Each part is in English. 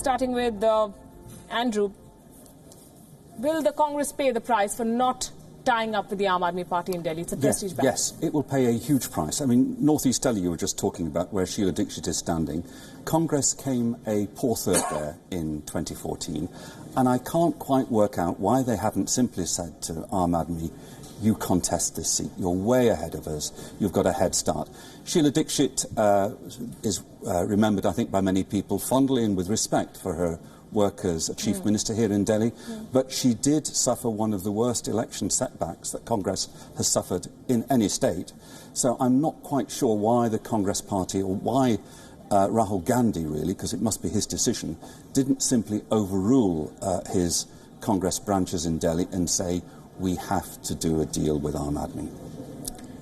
starting with Andrew. Will the Congress pay the price for not tying up with the Aam Aadmi Party in Delhi? It's a prestige battle. Yes, it will pay a huge price. I mean, North East Delhi, you were just talking about where Sheila Dixit is standing. Congress came a poor third there in 2014, and I can't quite work out why they haven't simply said to Aam Aadmi, you contest this seat, you're way ahead of us, you've got a head start. Sheila Dixit is remembered, I think, by many people fondly and with respect for her work as a Chief Minister here in Delhi, but she did suffer one of the worst election setbacks that Congress has suffered in any state. So I'm not quite sure why the Congress Party, or why Rahul Gandhi really, because it must be his decision, didn't simply overrule his Congress branches in Delhi and say, we have to do a deal with Aam Aadmi.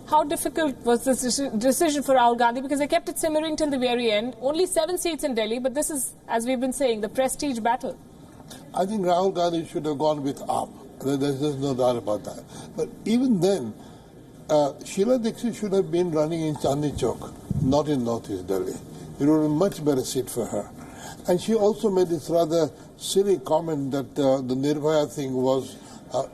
How difficult was this decision for Rahul Gandhi? Because they kept it simmering till the very end. Only 7 seats in Delhi, but this is, as we've been saying, the prestige battle. I think Rahul Gandhi should have gone with Aam. There's no doubt about that. But even then, Sheila Dixit should have been running in Chandni Chowk, not in North East Delhi. It would have been a much better seat for her. And she also made this rather silly comment that the Nirbhaya thing was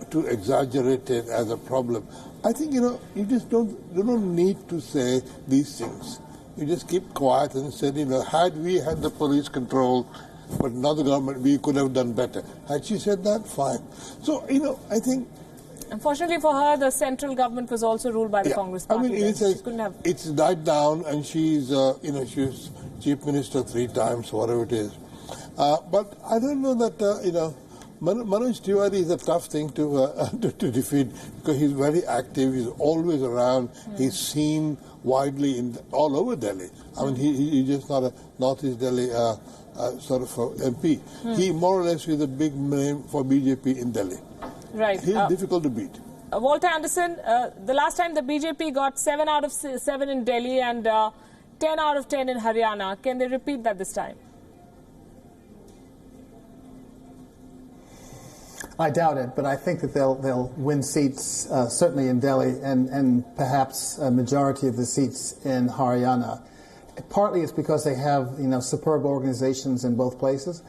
too exaggerated as a problem. I think, you just don't need to say these things. You just keep quiet and say, had we had the police control, but not the government, we could have done better. Had she said that, fine. So, I think... Unfortunately for her, the central government was also ruled by the Congress Party. I mean, it's died down, and she's, she's Chief Minister 3 times, whatever it is. But I don't know that, Manoj Tiwari is a tough thing to defeat because he's very active. He's always around. He's seen widely all over Delhi. I mean, he's just not a Northeast Delhi sort of MP. He more or less is a big name for BJP in Delhi. Right. He's difficult to beat. Walter Anderson, the last time the BJP got 7 out of 7 in Delhi and 10 out of 10 in Haryana. Can they repeat that this time? I doubt it, but I think that they'll win seats, certainly in Delhi, and perhaps a majority of the seats in Haryana. Partly it's because they have, superb organizations in both places.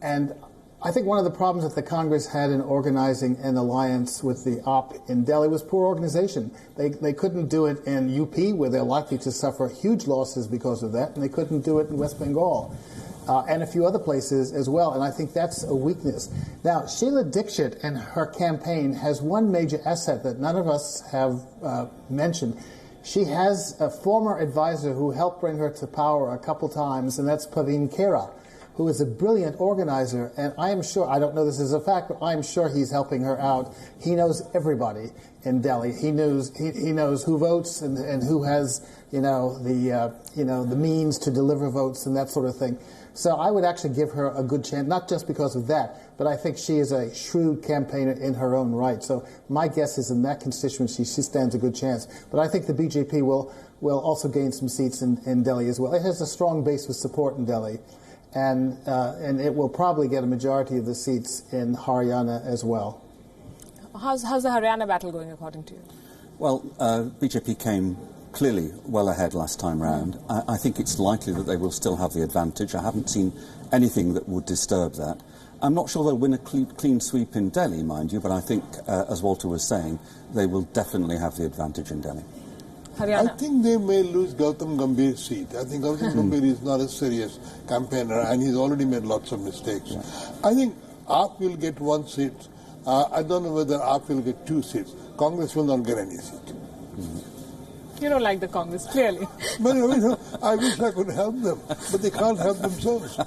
And I think one of the problems that the Congress had in organizing an alliance with the AAP in Delhi was poor organization. They couldn't do it in UP, where they're likely to suffer huge losses because of that, and they couldn't do it in West Bengal. And a few other places as well, and I think that's a weakness. Now, Sheila Dixit and her campaign has one major asset that none of us have mentioned. She has a former advisor who helped bring her to power a couple times, and that's Praveen Khera, who is a brilliant organizer, and I am sure, I don't know this is a fact, but I am sure he's helping her out. He knows everybody in Delhi. He knows who votes and who has, the means to deliver votes and that sort of thing. So I would actually give her a good chance, not just because of that, but I think she is a shrewd campaigner in her own right. So my guess is in that constituency, she stands a good chance. But I think the BJP will also gain some seats in Delhi as well. It has a strong base of support in Delhi, and it will probably get a majority of the seats in Haryana as well. How's the Haryana battle going, according to you? Well, BJP came clearly well ahead last time round. I think it's likely that they will still have the advantage. I haven't seen anything that would disturb that. I'm not sure they'll win a clean sweep in Delhi, mind you, but I think, as Walter was saying, they will definitely have the advantage in Delhi. Haryana. I think they may lose Gautam Gambhir's seat. I think Gautam Gambhir is not a serious campaigner, and he's already made lots of mistakes. Yeah. I think AAP will get 1 seat. I don't know whether AAP will get 2 seats. Congress will not get any seat. You don't like the Congress, clearly. But I wish I could help them, but they can't help themselves.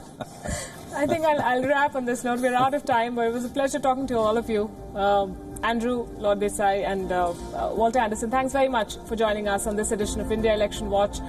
I think I'll wrap on this note. We're out of time, but it was a pleasure talking to all of you. Andrew, Lord Desai, and Walter Anderson, thanks very much for joining us on this edition of India Election Watch.